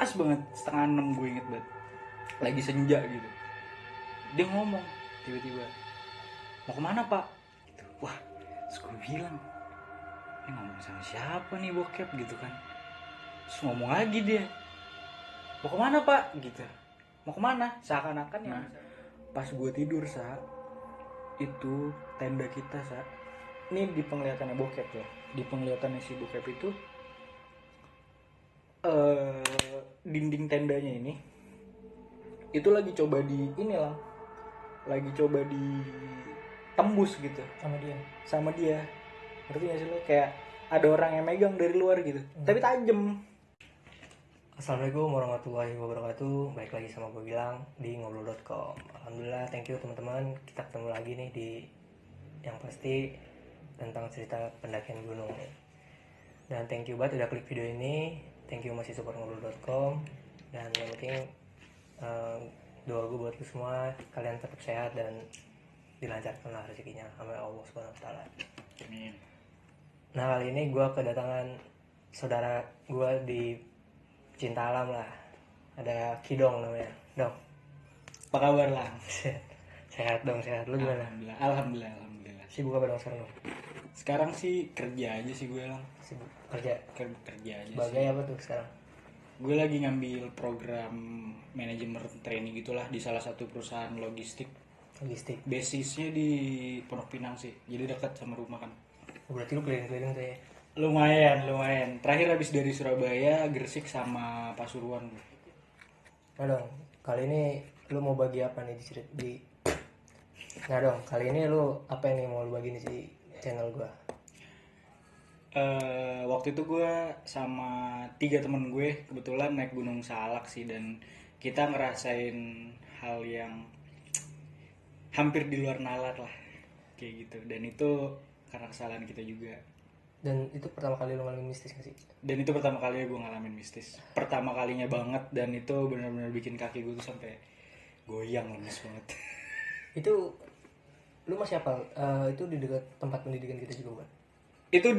pas banget 5:30 gue inget banget, lagi senja gitu. Dia ngomong tiba-tiba, mau kemana pak? Gitu. Wah, terus gue bilang, ini ngomong sama siapa nih bokep gitu kan. Terus ngomong lagi dia, mau kemana pak? Gitu. Mau kemana? Seakan-akan ya. Pas gue tidur itu tenda kita ini di penglihatannya bokep ya, di penglihatannya si bokep itu dinding tendanya ini itu lagi coba lagi coba ditembus gitu sama dia ngerti gak sih lo, kayak ada orang yang megang dari luar gitu, tapi tajam. Assalamualaikum warahmatullahi wabarakatuh. Baik lagi sama gue bilang di ngobrol.com. Alhamdulillah, thank you teman-teman. Kita ketemu lagi nih di yang pasti tentang cerita pendakian gunung nih. Dan thank you banget udah klik video ini. Thank you masih support ngobrol.com. Dan yang penting doa gue buat lu semua, kalian tetap sehat dan dilancarkan lah rezekinya sama Allah SWT. Amin. Nah, kali ini gue kedatangan saudara gue di Cinta Alam lah. Ada Kidong namanya. Dong, Apa kabar lah? sehat dong, sehat. Lu gimana? Alhamdulillah. Sibuk apa dong sekarang dong? Sekarang sih kerja aja sih gue lang. Sibuk kerja. Kerja aja Sebagai sih. apa tuh sekarang? Gue lagi ngambil program manajemen training gitulah di salah satu perusahaan logistik. Logistik. Basisnya di Pondok Pinang sih, jadi dekat sama rumah kan. Berarti lu keliling-keliling tuh ya? Lumayan. Terakhir habis dari Surabaya, Gresik sama Pasuruan. Nah dong, kali ini lu mau bagi apa nih Nah dong, kali ini lu apa yang mau lu bagi nih di channel gua? Waktu itu gue sama 3 temen gue kebetulan naik Gunung Salak sih, dan kita ngerasain hal yang hampir di luar nalar lah kayak gitu, dan itu karena kesalahan kita juga. Dan itu pertama kali lu ngalamin mistis gak sih? Dan itu pertama kalinya gue ngalamin mistis, pertama kalinya banget, dan itu benar-benar bikin kaki gue tuh sampai goyang, lemes banget. Itu lu masih hafal? Itu di dekat tempat pendidikan kita juga bukan? Itu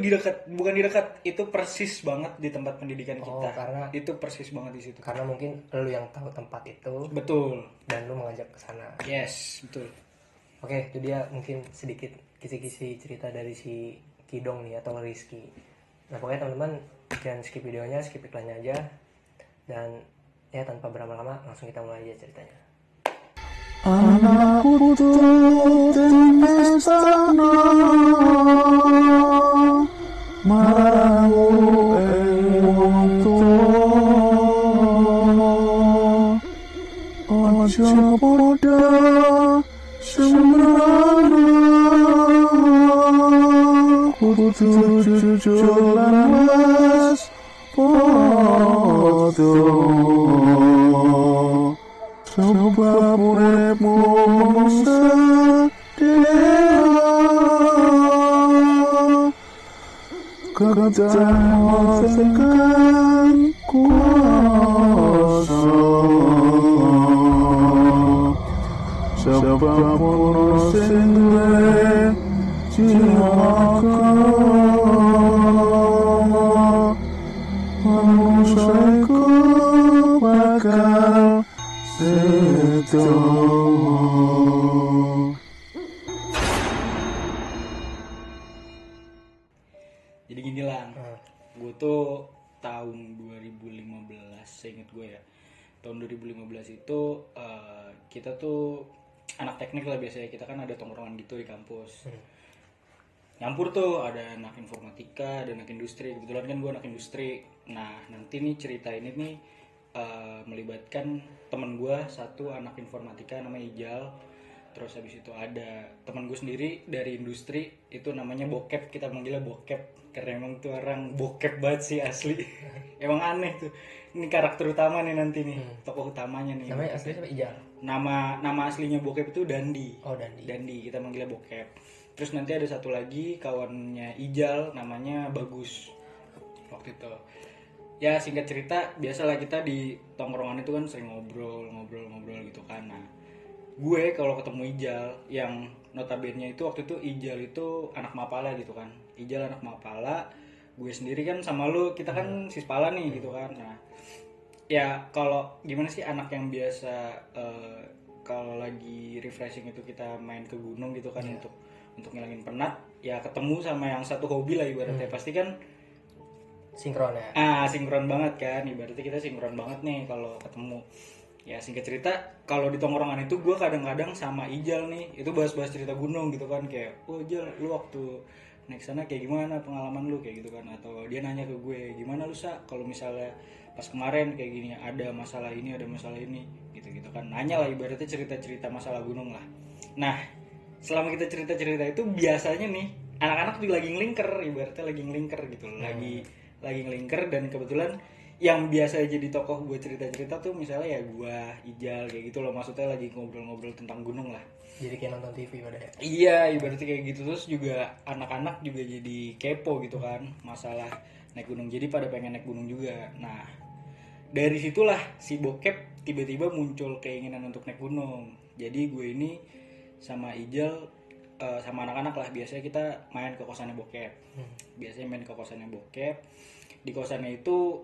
bukan di dekat, itu persis banget di tempat pendidikan kita. Karena itu persis banget di situ. Karena mungkin lu yang tahu tempat itu. Betul. Dan lu mengajak ke sana. Yes, betul. Oke, itu dia mungkin sedikit kisi-kisi cerita dari si Kidong nih atau Rizky. Nah pokoknya teman-teman jangan skip videonya, skip iklannya aja. Dan ya tanpa berlama-lama langsung kita mulai aja ceritanya. Anak putu temestana marau wong tuwa aja padha sembrana kudu jujuran was padha sebab uripmu sedih kedatangan kuasa sebab ono sing duwe jiwa manusia iku bakal sedo. Jadi gini lah, gue tuh tahun 2015, seinget gue ya, tahun 2015 itu kita tuh anak teknik lah biasanya, kita kan ada tongkrongan gitu di kampus. Nyampur tuh, ada anak informatika, ada anak industri. Kebetulan kan gue anak industri. Nah nanti nih cerita ini nih melibatkan temen gue satu anak informatika namanya Ijal. Terus habis itu ada temen gue sendiri dari industri, itu namanya Bokep, kita manggilnya Bokep karena emang tuh orang bokep banget sih asli. Emang aneh tuh. Ini karakter utama nih nanti nih, tokoh utamanya nih. Namanya asli siapa? Ijal? Nama aslinya Bokep itu Dandi. Oh, Dandi. Dandi, kita manggilnya Bokep. Terus nanti ada satu lagi kawannya Ijal namanya Bagus. Waktu itu. Ya singkat cerita, biasalah kita di tongkrongan itu kan sering ngobrol gitu kan. Nah, gue kalau ketemu Ijal yang notabene itu waktu itu Ijal itu anak Mapala gitu kan. Ijal anak Mapala, gue sendiri kan sama lu, kita kan Sispala nih gitu kan. Nah, ya kalau gimana sih anak yang biasa kalau lagi refreshing itu kita main ke gunung gitu kan untuk ngilangin penat, ya ketemu sama yang satu hobi lah ibaratnya pasti kan Sinkron ya. sinkron banget kan, ibaratnya kita sinkron banget nih kalau ketemu. Ya singkat cerita, kalau di tongkrongan itu gue kadang-kadang sama Ijal nih, itu bahas-bahas cerita gunung gitu kan, kayak, oh Ijal, lu waktu naik sana kayak gimana pengalaman lu kayak gitu kan, atau dia nanya ke gue, gimana lu Sa, kalau misalnya pas kemarin kayak gini ada masalah ini gitu-gitu kan, nanya lah ibaratnya cerita-cerita masalah gunung lah. Nah, selama kita cerita-cerita itu biasanya nih anak-anak tuh lagi ngelingker, ibaratnya lagi ngelingker gitu, lagi ngelingker, dan kebetulan yang biasa jadi tokoh gue cerita-cerita tuh misalnya ya gue, Ijal kayak gitu loh, maksudnya lagi ngobrol-ngobrol tentang gunung lah. Jadi kayak nonton TV pada ya. Iya, ibaratnya kayak gitu. Terus juga anak-anak juga jadi kepo gitu kan masalah naik gunung, jadi pada pengen naik gunung juga. Nah, dari situlah si bokep tiba-tiba muncul keinginan untuk naik gunung. Jadi gue ini sama Ijal sama anak-anak lah, biasanya kita main ke kosannya bokep. Biasanya main ke kosannya bokep. Di kosannya itu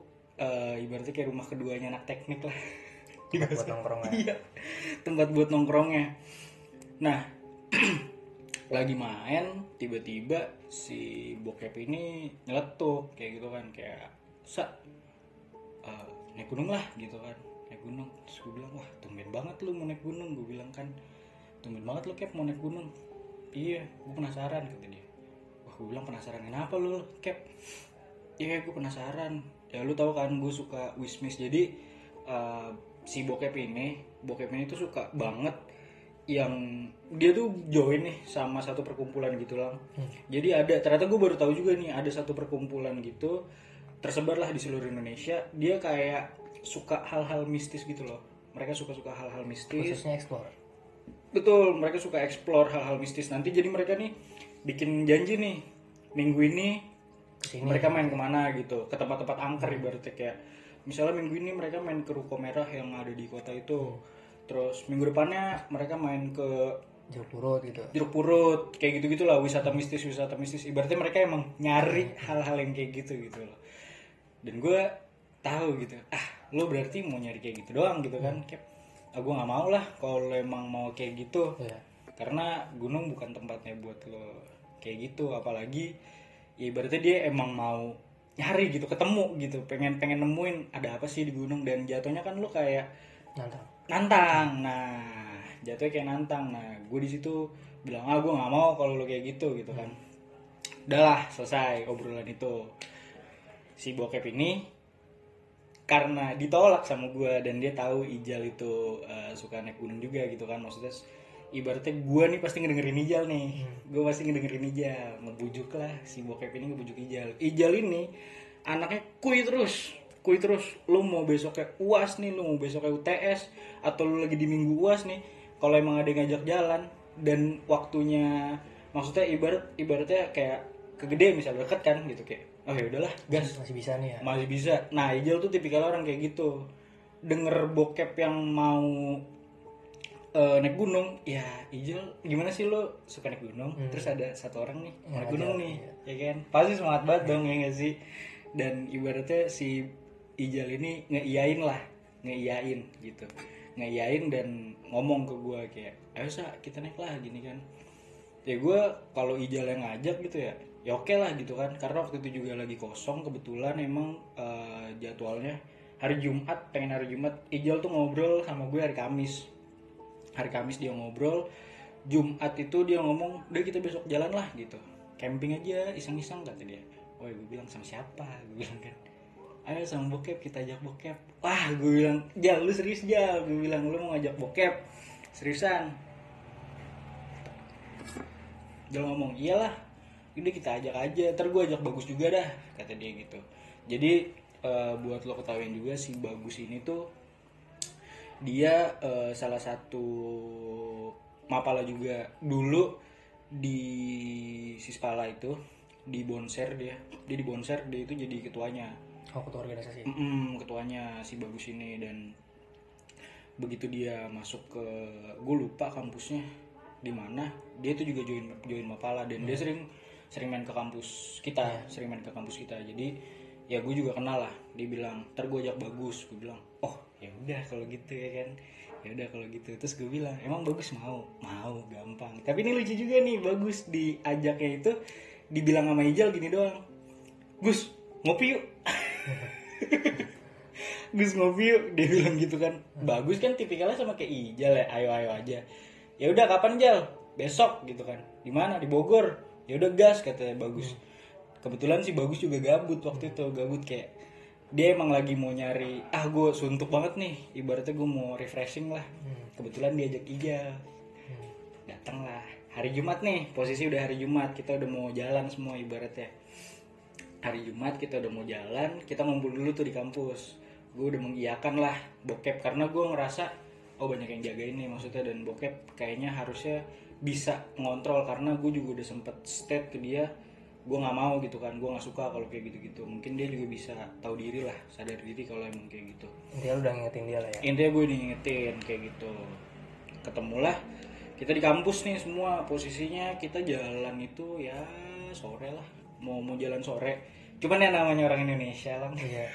ibaratnya kayak rumah keduanya anak teknik lah. Tempat buat nongkrongnya. Iya, tempat buat nongkrongnya. Nah, lagi main tiba-tiba si bokep ini nyeletuk kayak gitu kan, kayak Sa, naik gunung lah gitu kan, naik gunung. Terus gue bilang, wah tumben banget lu mau naik gunung, gue bilang kan, tumben banget lu Kep mau naik gunung. Iya, gue penasaran, kata dia. Wah, gue bilang penasaran kenapa lu Kep? Iya, gue penasaran. Ya lu tahu kan gue suka wismis, jadi si bokep ini tuh suka banget yang dia tuh join nih sama satu perkumpulan gitu lah. Jadi ternyata gue baru tahu juga nih, ada satu perkumpulan gitu tersebarlah di seluruh Indonesia. Dia kayak suka hal-hal mistis gitu loh. Mereka suka hal-hal mistis. Khususnya explore. Betul, mereka suka explore hal-hal mistis. Nanti jadi mereka nih bikin janji nih, minggu ini Kesini. mereka main kemana gitu, ke tempat-tempat angker ibaratnya, kayak misalnya minggu ini mereka main ke Ruko Merah yang ada di kota itu. Terus minggu depannya mereka main ke Jeruk purut gitu. Jeruk Purut, kayak gitu-gitu lah, wisata mistis. Ibaratnya mereka emang nyari hal-hal yang kayak gitu loh. Dan gue tahu gitu, lo berarti mau nyari kayak gitu doang gitu kan, Kep. Gue nggak mau lah kalau lo emang mau kayak gitu. Iya. Karena gunung bukan tempatnya buat lo kayak gitu, apalagi ya ibaratnya dia emang mau nyari gitu, ketemu gitu, pengen nemuin ada apa sih di gunung, dan jatuhnya kan lo kayak nantang. Nah, jatuhnya kayak nantang. Nah, gue di situ bilang, gue nggak mau kalau lo kayak gitu kan. Udahlah, selesai obrolan itu. Si bokep ini karena ditolak sama gue, dan dia tahu Ijal itu suka naik gunung juga gitu kan, maksudnya ibaratnya gue nih pasti ngedengerin Ijal nih. Gue pasti ngedengerin Ijal, ngebujuk lah si bokep ini, ngebujuk Ijal ini anaknya kuy terus. Lu mau besoknya UAS nih, lu mau besoknya UTS, atau lu lagi di minggu UAS nih, kalau emang ada yang ngajak jalan dan waktunya, maksudnya ibaratnya kayak kegede misalnya deket kan gitu, kayak oh ya udahlah gas, Masih bisa nih ya. masih bisa. Nah, Ijal tuh tipikal orang kayak gitu, denger bokep yang mau naik gunung, ya Ijal gimana sih lo suka naik gunung, terus ada satu orang nih naik gunung nih, ya kan pasti semangat banget dong, ya nggak sih. Dan ibaratnya si Ijal ini ngeiyain gitu, ngeiyain dan ngomong ke gue kayak, ayo Sa, kita naik lah gini kan. Ya gue kalau Ijal yang ngajak gitu ya oke lah gitu kan, karena waktu itu juga lagi kosong kebetulan emang jadwalnya hari Jumat, pengen hari Jumat. Ijal tuh ngobrol sama gue hari Kamis dia ngobrol, Jumat itu dia ngomong, udah kita besok jalan lah gitu, camping aja iseng-iseng kata dia. Oh, gue bilang sama siapa, gue bilang kan, ayo sama bokep, kita ajak bokep. Wah, gue bilang, Jal lu serius Jal, gue bilang lu mau ngajak bokep seriusan. Jal ngomong, iyalah, udah kita ajak aja, ntar gue ajak Bagus juga dah, kata dia gitu. Jadi buat lo ketahuin juga, si Bagus ini tuh dia salah satu mapala juga dulu di Sispala itu, di Bonser dia di Bonser, dia itu jadi ketuanya. Ketua organisasi. Ketuanya si Bagus ini. Dan begitu dia masuk ke, gue lupa kampusnya di mana, dia itu juga join mapala, dan dia sering main ke kampus kita, Jadi ya gue juga kenal lah. Dia bilang, ntar gue ajak Bagus. Gue bilang, oh ya udah kalau gitu ya kan, ya udah kalau gitu. Terus gue bilang emang Bagus mau gampang. Tapi ini lucu juga nih, Bagus diajaknya itu dibilang sama Ijal gini doang, Gus ngopi yuk. Gus ngopi yuk, dia bilang gitu kan. Bagus kan tipikalnya sama kayak Ijal ya, ayo aja. Ya udah kapan Jal? Besok gitu kan. Di mana? Di Bogor. Ya udah gas katanya Bagus. Kebetulan sih Bagus juga gabut waktu itu, gabut kayak dia emang lagi mau nyari, gue suntuk banget nih, ibaratnya gue mau refreshing lah. Kebetulan diajak Ijal. Datang lah hari Jumat nih, posisi udah hari Jumat, kita udah mau jalan semua ibaratnya. Hari Jumat kita udah mau jalan, kita ngumpul dulu tuh di kampus. Gue udah mengiyakan lah bokep karena gue ngerasa banyak yang jagain nih maksudnya, dan bokep kayaknya harusnya bisa ngontrol karena gue juga udah sempet state ke dia gue nggak mau gitu kan, gue nggak suka kalau kayak gitu-gitu. Mungkin dia juga bisa tahu diri lah, sadar diri kalau emang kayak gitu. Intinya lu udah ngingetin dia lah ya. Intinya gue ngingetin kayak gitu. Ketemulah kita di kampus nih semua, posisinya kita jalan itu ya sore lah, mau jalan sore. Cuman ya namanya orang Indonesia lah. Iya.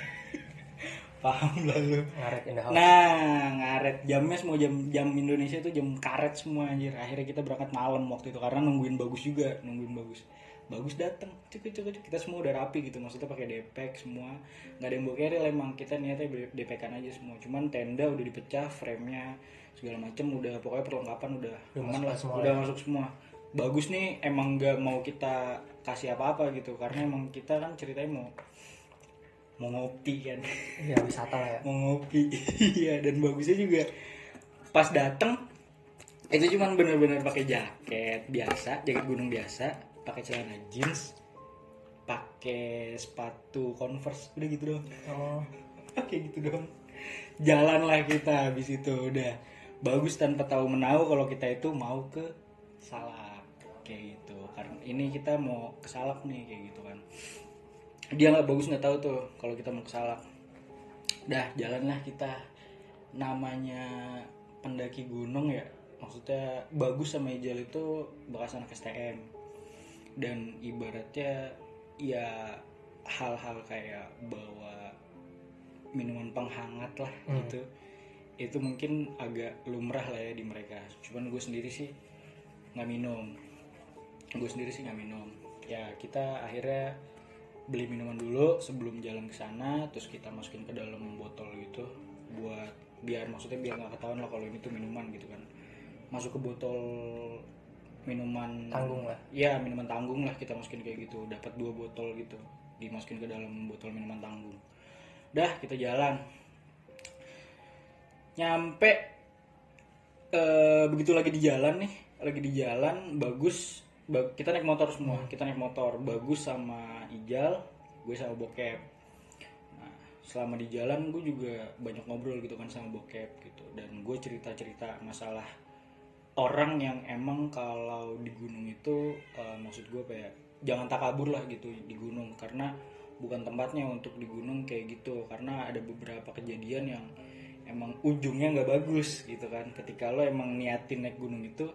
Paham lah lu. Ngaret in the house. Nah, ngaret jamnya semua jam Indonesia itu jam karet semua anjir. Akhirnya kita berangkat malam waktu itu karena nungguin Bagus juga, Bagus datang, cuk. Kita semua udah rapi gitu, maksudnya pakai depek semua, nggak ada yang bawa keril emang, kita niatnya depekan aja semua. Cuman tenda udah dipecah, frame-nya segala macem udah, pokoknya perlengkapan udah aman lah, udah masuk semua. Bagus nih emang nggak mau kita kasih apa-apa gitu, karena emang kita kan ceritanya mau ngopi kan. Ya wisata lah ya. Mau ngopi. Iya, dan Bagusnya juga pas dateng itu cuman bener-bener pakai jaket biasa, jaket gunung biasa, pakai celana jeans, pakai sepatu Converse, udah gitu doang. Kayak gitu doang. Jalan lah kita habis itu udah. Bagus tanpa tahu menahu kalau kita itu mau ke Salak kayak gitu. Karena ini kita mau ke Salak nih kayak gitu kan. Dia Bagus nggak tahu tuh kalau kita mau ke Salak. Dah jalanlah kita, namanya pendaki gunung ya, maksudnya Bagus sama Ijal itu bekas anak STM, dan ibaratnya ya hal-hal kayak bawa minuman penghangat lah gitu, itu mungkin agak lumrah lah ya di mereka. Cuman gue sendiri sih nggak minum. Ya kita akhirnya beli minuman dulu sebelum jalan ke sana, terus kita masukin ke dalam botol gitu buat biar nggak ketahuan lah kalau ini tuh minuman gitu kan. Masuk ke botol minuman Tanggung lah. Ya minuman tanggung lah, kita masukin kayak gitu. Dapat 2 botol gitu, dimasukin ke dalam botol minuman tanggung. Dah kita jalan. Nyampe begitu lagi di jalan Bagus, kita naik motor semua. Kita naik motor, Bagus sama Ijal, gue sama Bokep. Nah, selama di jalan gue juga banyak ngobrol gitu kan sama Bokep gitu, dan gue cerita masalah orang yang emang kalau di gunung itu maksud gue kayak jangan takabur lah gitu di gunung, karena bukan tempatnya untuk di gunung kayak gitu. Karena ada beberapa kejadian yang emang ujungnya nggak bagus gitu kan. Ketika lo emang niatin naik gunung itu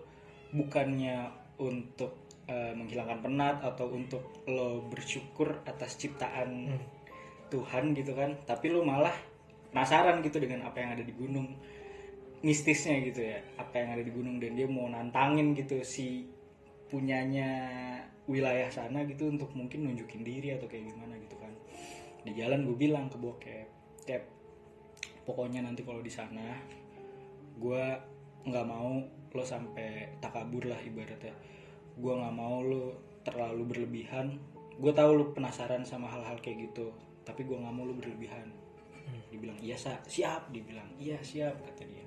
bukannya untuk menghilangkan penat atau untuk lo bersyukur atas ciptaan Tuhan gitu kan, tapi lo malah penasaran gitu dengan apa yang ada di gunung, mistisnya gitu ya, apa yang ada di gunung, dan dia mau nantangin gitu si punyanya wilayah sana gitu untuk mungkin nunjukin diri atau kayak gimana gitu kan. Di jalan gue bilang ke Bokep, pokoknya nanti kalau di sana gue nggak mau lo sampai takabur lah ibaratnya. Gue nggak mau lo terlalu berlebihan. Gue tahu lo penasaran sama hal-hal kayak gitu, tapi gue nggak mau lo berlebihan. Dibilang iya siap, dibilang iya siap kata dia.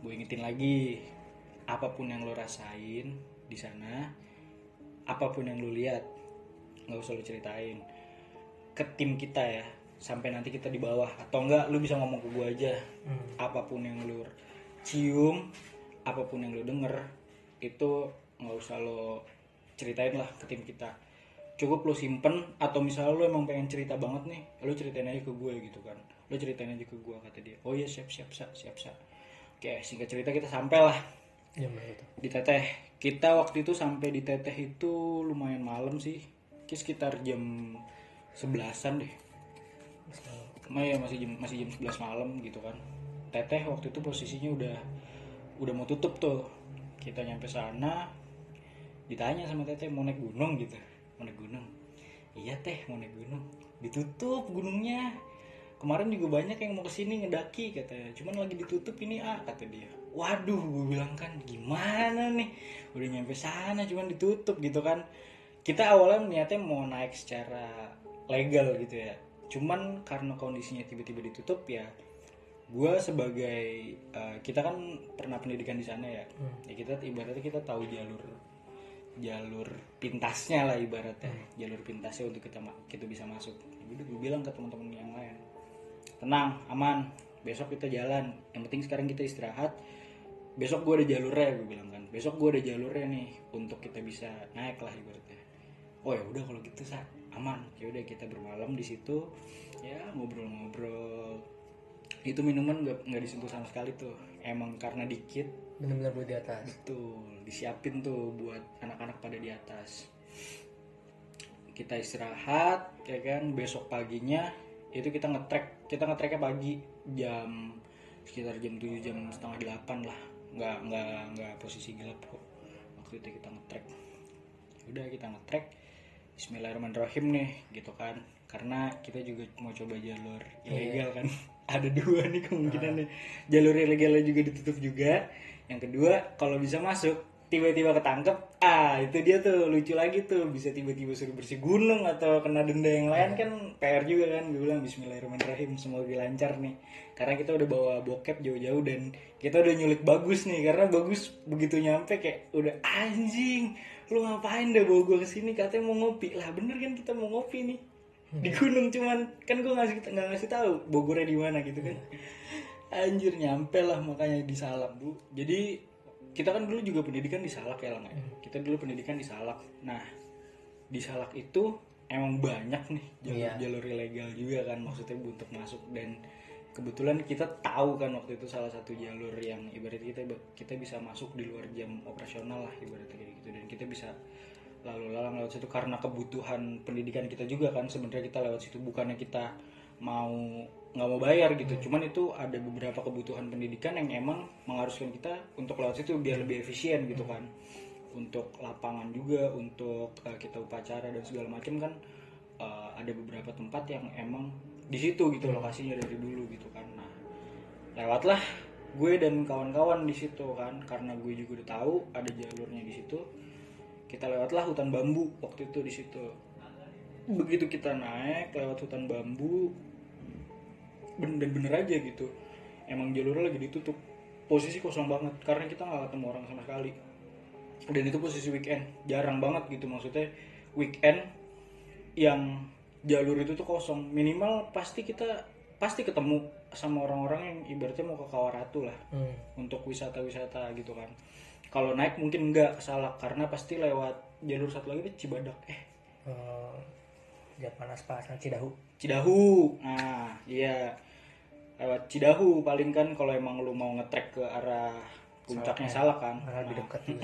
Gue ingetin lagi, apapun yang lo rasain di sana, apapun yang lo lihat, nggak usah lo ceritain ke tim kita ya, sampai nanti kita di bawah, atau enggak lo bisa ngomong ke gue aja. Apapun yang lo cium, apapun yang lo denger, itu nggak usah lo ceritain lah ke tim kita. Cukup lo simpen, atau misalnya lo emang pengen cerita banget nih, lo ceritain aja ke gue gitu kan. Lo ceritain aja ke gue kata dia. Oh iya siap. Oke, singkat cerita kita sampai lah di Teteh. Kita waktu itu sampai di Teteh itu lumayan malam sih, sekitar jam 11-an deh. masih jam 11 malam gitu kan. Teteh waktu itu posisinya udah mau tutup tuh. Kita nyampe sana, ditanya sama teteh mau naik gunung gitu. Mau naik gunung. Iya teh, mau naik gunung. Ditutup gunungnya. Kemarin juga banyak yang mau kesini ngedaki katanya. Cuman lagi ditutup ini kata dia. Waduh, gue bilang kan gimana nih. Udah nyampe sana cuman ditutup gitu kan. Kita awalnya niatnya mau naik secara legal gitu ya. Cuman karena kondisinya tiba-tiba ditutup ya. Gue sebagai kita kan pernah pendidikan di sana ya. Ya kita ibaratnya kita tahu jalur pintasnya lah ibaratnya. Jalur pintasnya untuk kita bisa masuk. Jadi gue bilang ke teman-teman yang lain, tenang, aman, besok kita jalan, yang penting sekarang kita istirahat, besok gue ada jalurnya, gue bilang kan, besok gue ada jalurnya nih untuk kita bisa naik lah ibaratnya. Oh ya udah kalau gitu aman, ya udah kita bermalam di situ, ya ngobrol-ngobrol. Itu minuman nggak disentuh sama sekali tuh, emang karena dikit. Benar-benar buat di atas. Betul, disiapin tuh buat anak-anak pada di atas. Kita istirahat, ya kan, besok paginya itu kita ngetreknya pagi sekitar jam 7 jam setengah 8 lah, nggak posisi gelap kok waktu itu kita ngetrek. Udah kita ngetrek, Bismillahirrahmanirrahim nih gitu kan, karena kita juga mau coba jalur ilegal kan. Ada dua nih kemungkinan nih, jalur ilegalnya juga ditutup juga. Yang kedua kalau bisa masuk tiba-tiba ketangkep, itu dia tuh lucu lagi tuh, bisa tiba-tiba suruh bersih gunung atau kena denda yang lain kan PR juga kan. Gue bilang Bismillahirrahmanirrahim, semoga lancar nih, karena kita udah bawa bokep jauh-jauh dan kita udah nyulik Bagus nih, karena Bagus begitu nyampe kayak udah anjing, lu ngapain dah bawa gue kesini, katanya mau ngopi lah. Bener kan, kita mau ngopi nih di gunung, cuman kan gue nggak ngasih tahu Bogornya di mana gitu kan. Anjir, nyampe lah makanya di Salak Bu. Jadi kita kan dulu juga pendidikan di Salak ya Lang ya. Kita dulu pendidikan di Salak. Nah di Salak itu emang banyak nih jalur ilegal juga kan, maksudnya untuk masuk. Dan kebetulan kita tahu kan waktu itu salah satu jalur yang ibaratnya kita bisa masuk di luar jam operasional lah ibaratnya kayak gitu, dan kita bisa lalu lalang lewat situ karena kebutuhan pendidikan kita juga kan. Sebenarnya kita lewat situ bukannya kita nggak mau bayar gitu, cuman itu ada beberapa kebutuhan pendidikan yang emang mengharuskan kita untuk lewat situ biar lebih efisien gitu kan, untuk lapangan juga, untuk kita upacara dan segala macam kan. Ada beberapa tempat yang emang di situ gitu lokasinya dari dulu gitu kan. Nah lewatlah gue dan kawan-kawan di situ kan, karena gue juga udah tahu ada jalurnya di situ. Kita lewatlah hutan bambu waktu itu di situ. Begitu kita naik lewat hutan bambu, bener aja gitu, emang jalurnya lagi ditutup, posisi kosong banget karena kita nggak ketemu orang sama sekali. Dan itu posisi weekend, jarang banget gitu, maksudnya weekend yang jalur itu tuh kosong. Minimal pasti ketemu sama orang-orang yang ibaratnya mau ke Kawaratu lah, untuk wisata-wisata gitu kan. Kalau naik mungkin nggak, salah, karena pasti lewat jalur satu lagi tuh Cibadak. Panas-pasan Cidahu. Nah iya, lewat Cidahu paling kan kalau emang lu mau ngetrek ke arah puncaknya Salak kan. Lebih dekat juga.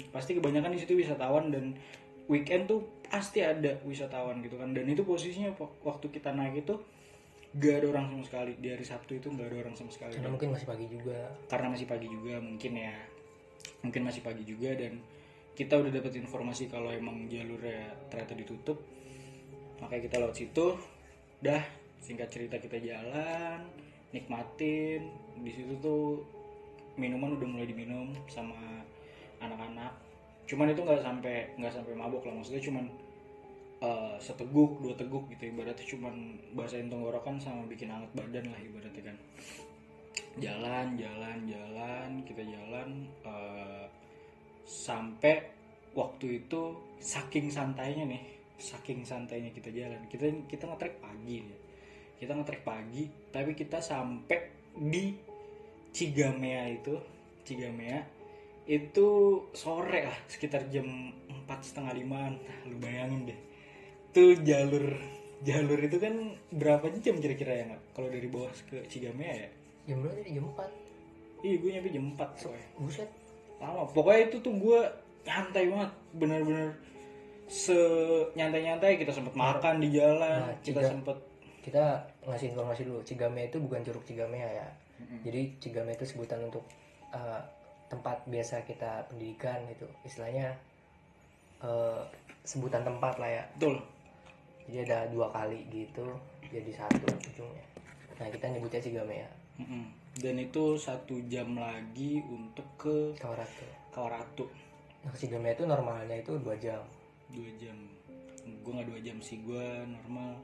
Pasti kebanyakan di situ wisatawan, dan weekend tuh pasti ada wisatawan gitu kan. Dan itu posisinya waktu kita naik itu gak ada orang sama sekali. Di hari Sabtu itu gak ada orang sama sekali. Karena mungkin masih pagi juga. Karena masih pagi juga mungkin ya. Mungkin masih pagi juga, dan kita udah dapat informasi kalau emang jalurnya ternyata ditutup. Makanya kita lewat situ. Udah, singkat cerita kita jalan, nikmatin. Di situ tuh minuman udah mulai diminum sama anak-anak. Cuman itu nggak sampai mabok lah, maksudnya cuman seteguk 2 teguk gitu, ibaratnya cuman basahin tenggorokan sama bikin hangat badan lah ibaratnya kan. Jalan kita jalan sampai waktu itu saking santainya kita jalan, kita ngetrek pagi tapi kita sampai di Cigamea itu sore lah, sekitar jam 4:30-an. Lu bayangin deh tuh jalur itu kan berapa jam kira-kira ya nggak, kalau dari bawah ke Cigamea ya? Jam berapa tadi? Jam 4. Iya, gue nyampe jam 4 soalnya. Buset. Lama. Pokoknya itu tuh gue nyantai banget, bener-bener senyantai-nyantai. Kita sempet makan di jalan, Nah, kita sempet kita ngasih informasi dulu. Cigamea itu bukan Curug Cigamea ya. Jadi Cigamea itu sebutan untuk tempat biasa kita pendidikan gitu. Istilahnya sebutan tempat lah ya. Betul. Jadi ada 2 kali gitu, jadi 1 ujungnya. Nah kita nyebutnya Cigamea. Dan itu 1 jam lagi untuk ke Kawaratu. Kawaratu. Nah Cigamea itu normalnya itu 2 jam. 2 jam. Gue nggak 2 jam sih, gue normal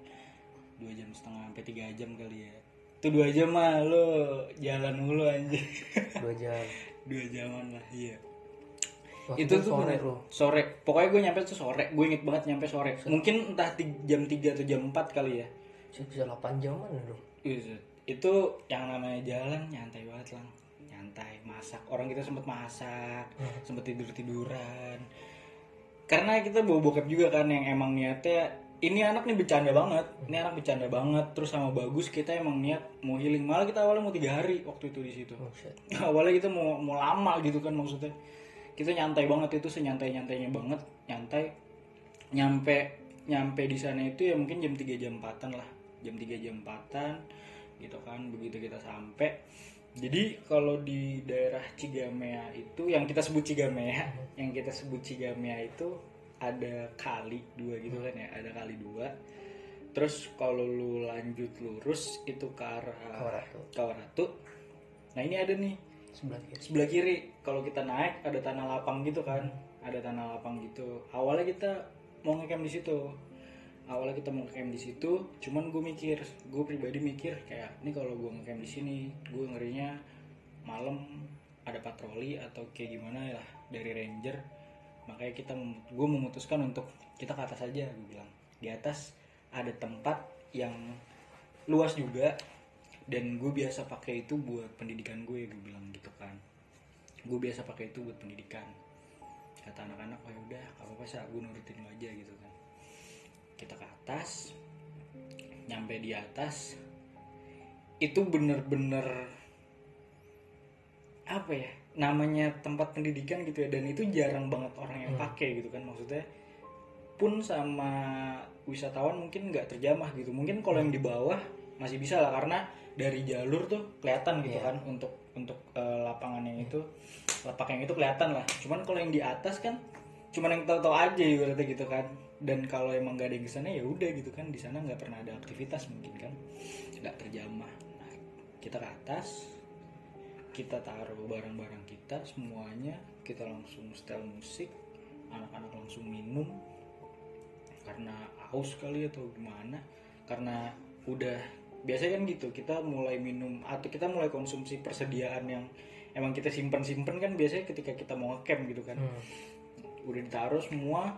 2,5 jam sampai 3 jam kali ya. Itu 2 jam mah lo jalan mulu anjir. 2 jam. 2 jaman lah, iya. Waktu Itu tuh sore bener, lu. sore. Pokoknya gue nyampe tuh sore. Gue inget banget nyampe sore. Mungkin entah jam 3 atau jam 4 kali ya. Bisa 8 jaman lu. Itu yang namanya jalan nyantai banget lang. Nyantai, masak. Orang kita sempet masak, sempet tidur-tiduran. Karena kita bawa bokap juga kan yang emang niatnya ini anak nih bercanda banget. Ini anak bercanda banget. Terus sama bagus kita emang niat mau healing. Malah kita awalnya mau 3 hari waktu itu di situ. Awalnya kita mau lama gitu kan maksudnya. Kita nyantai banget itu, senyantai-nyantainya banget, nyantai. Nyampe di sana itu ya mungkin jam 3 jam 4-an lah. Jam 3 jam 4-an gitu kan, begitu kita sampai. Jadi kalau di daerah Cigamea itu yang kita sebut Cigamea, itu ada kali 2 gitu kan ya, ada kali 2. Terus kalau lu lanjut lurus itu ke arah Kawaratu. Nah ini ada nih sebelah kiri. Kalau kita naik ada tanah lapang gitu kan, Awalnya kita mau ngecamp di situ. Cuman gue pribadi mikir kayak ini kalau gue ngecamp di sini, gue ngerinya malam ada patroli atau kayak gimana lah dari ranger. Makanya gue memutuskan untuk kita ke atas aja. Gue bilang di atas ada tempat yang luas juga dan gue biasa pakai itu buat pendidikan gue bilang gitu kan. Gue biasa pakai itu buat pendidikan. Kata anak-anak, oh yaudah apa-apa sih, gue nurutin lo aja gitu kan. Kita ke atas, nyampe di atas itu bener-bener apa ya, namanya tempat pendidikan gitu ya, dan itu jarang banget orang yang pakai gitu kan. Maksudnya pun sama wisatawan mungkin nggak terjamah gitu. Mungkin kalau yang di bawah masih bisa lah karena dari jalur tuh kelihatan gitu kan untuk lapangan yang itu, lapak yang itu kelihatan lah. Cuman kalau yang di atas kan cuman yang tahu-tahu aja ibaratnya gitu kan. Dan kalau emang nggak ada yang kesana ya udah gitu kan, di sana nggak pernah ada aktivitas mungkin kan, nggak terjamah. Nah, kita ke atas, kita taruh barang-barang kita semuanya, kita langsung setel musik, anak-anak langsung minum karena haus kali atau gimana, karena udah biasanya kan gitu, kita mulai minum atau kita mulai konsumsi persediaan yang emang kita simpen kan biasanya ketika kita mau ngecamp gitu kan. Udah ditaruh semua,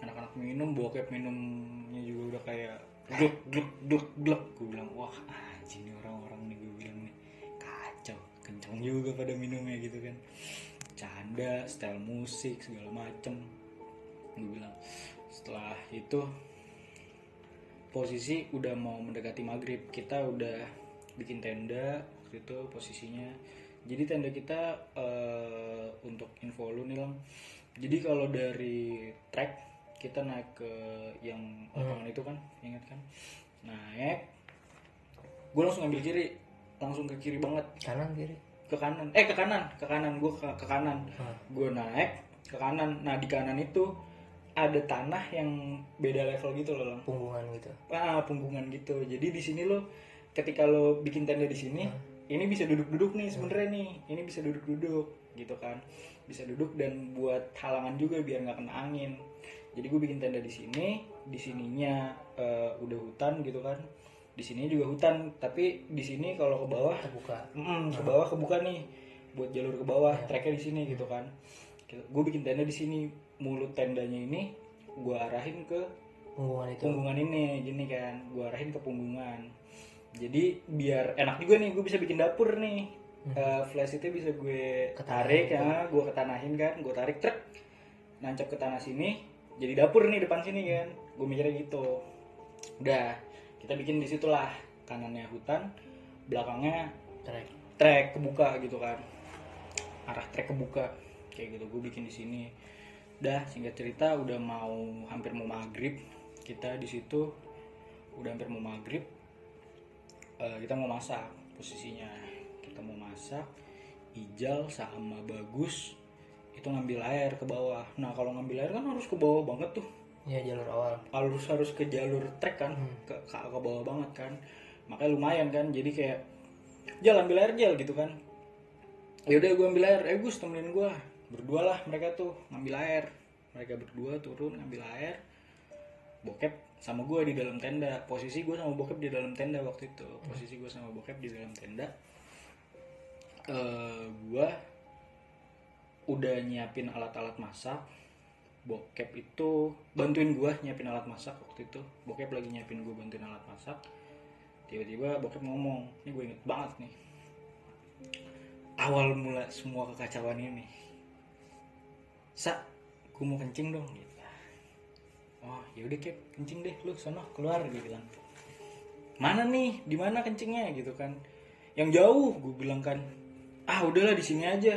anak-anak minum, bokep minumnya juga udah kayak gluk. Gue bilang wah anjing nih orang-orang nih, gue bilang nih kacau, kencang juga pada minumnya gitu kan, canda, style musik segala macem. Gue bilang setelah itu posisi udah mau mendekati maghrib, kita udah bikin tenda waktu itu posisinya. Jadi tenda kita untuk info lu nih Lang, jadi kalau dari trek kita naik ke yang lapangan itu kan, ingat kan, naik gue langsung ambil kiri, langsung ke kiri banget, Kanan kiri? ke kanan gue ke kanan. Gue naik ke kanan. Nah di kanan itu ada tanah yang beda level gitu loh Lang. Punggungan gitu. Punggungan gitu. Jadi di sini lo ketika lo bikin tenda di sini, ini bisa duduk-duduk nih sebenarnya nih. Ini bisa duduk-duduk gitu kan. Bisa duduk dan buat halangan juga biar nggak kena angin. Jadi gue bikin tenda di sini, di sininya udah hutan gitu kan. Di sini juga hutan, tapi di sini kalau ke bawah Terbuka. Ke bawah kebuka nih. Buat jalur ke bawah, treknya di sini gitu kan. Gue bikin tenda di sini, mulut tendanya ini gue arahin ke punggungan ini gini kan, gue arahin ke punggungan. Jadi biar enak juga nih, gue bisa bikin dapur nih. Flash itu bisa gue tarik ya, gue ketanahin kan, gue tarik truk, nancap ke tanah sini, jadi dapur nih depan sini kan. Gue mikirnya gitu. Udah, kita bikin di situlah, kanannya hutan, belakangnya trek kebuka gitu kan, arah trek kebuka kayak gitu. Gue bikin di sini. Udah, singkat cerita udah hampir mau maghrib, kita di situ udah hampir mau maghrib. kita mau masak. Posisinya kita mau masak, Ijal sama Bagus itu ngambil air ke bawah. Nah kalau ngambil air kan harus ke bawah banget tuh, Ya jalur awal. harus ke jalur trek kan, ke bawah banget kan, makanya lumayan kan. Jadi kayak Jal ambil air Jal gitu kan, ya udah gue ambil air, Gus temenin gue. Berdua lah mereka tuh ngambil air, mereka berdua turun ngambil air. Bokep sama gue di dalam tenda. Posisi gue sama Bokep di dalam tenda waktu itu. Posisi gue sama Bokep di dalam tenda. Gue udah nyiapin alat-alat masak. Bokep itu bantuin gue nyiapin alat masak waktu itu. Bokep lagi nyiapin gue bantuin alat masak. Tiba-tiba Bokep ngomong, ini gue inget banget nih, awal mula semua kekacauan ini. Sa, gue mau kencing dong gitu. Oh yaudah Kep, kencing deh lu sono keluar, gue bilang. Mana nih, di mana kencingnya gitu kan? Yang jauh, gue bilang kan. Ah udahlah di sini aja.